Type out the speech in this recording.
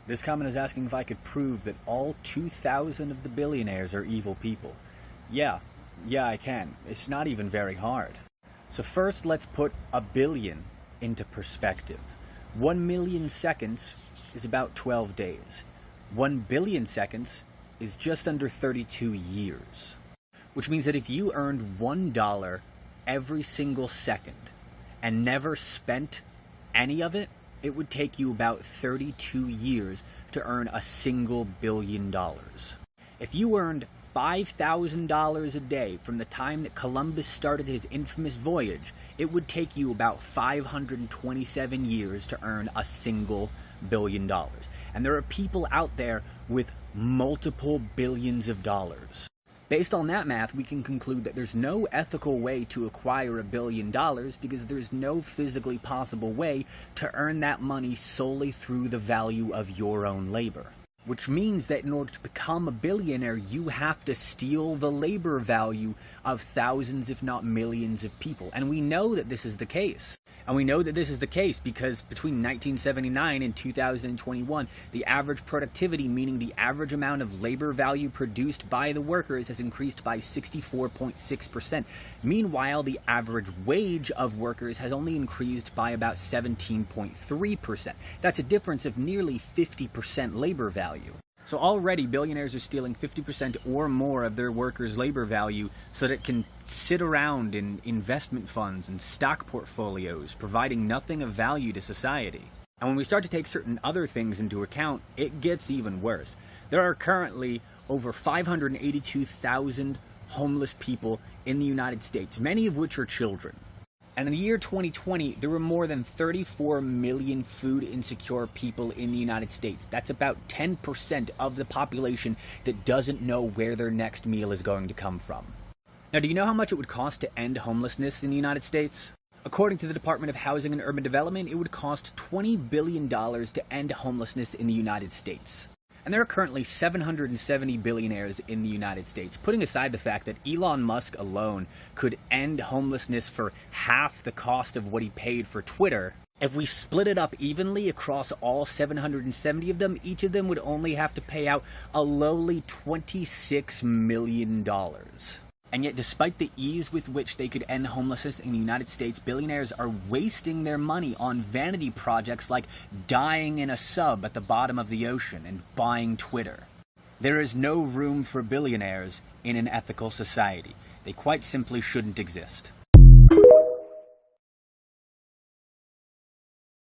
This comment is asking if I could prove that all 2,000 of the billionaires are evil people. Yeah, I can. It's not even very hard. So first, let's put a billion into perspective. 1 million seconds is about 12 days. 1 billion seconds is just under 32 years. Which means that if you earned $1 every single second and never spent any of it, it would take you about 32 years to earn a single $1 billion. If you earned $5,000 a day from the time that Columbus started his infamous voyage, it would take you about 527 years to earn a single $1 billion. And there are people out there with multiple billions of dollars. Based on that math, we can conclude that there's no ethical way to acquire $1 billion because there's no physically possible way to earn that money solely through the value of your own labor. Which means that in order to become a billionaire, you have to steal the labor value of thousands, if not millions of people. And we know that this is the case. And we know that this is the case because between 1979 and 2021, the average productivity, meaning the average amount of labor value produced by the workers, has increased by 64.6%. Meanwhile, the average wage of workers has only increased by about 17.3%. That's a difference of nearly 50% labor value. So already billionaires are stealing 50% or more of their workers' labor value so that it can sit around in investment funds and stock portfolios, providing nothing of value to society. And when we start to take certain other things into account, it gets even worse. There are currently over 582,000 homeless people in the United States, many of which are children. And in the year 2020, there were more than 34 million food insecure people in the United States. That's about 10% of the population that doesn't know where their next meal is going to come from. Now, do you know how much it would cost to end homelessness in the United States? According to the Department of Housing and Urban Development, it would cost $20 billion to end homelessness in the United States. And there are currently 770 billionaires in the United States, putting aside the fact that Elon Musk alone could end homelessness for half the cost of what he paid for Twitter. If we split it up evenly across all 770 of them, each of them would only have to pay out a lowly $26 million. And yet, despite the ease with which they could end homelessness in the United States, billionaires are wasting their money on vanity projects like dying in a sub at the bottom of the ocean and buying Twitter. There is no room for billionaires in an ethical society. They quite simply shouldn't exist.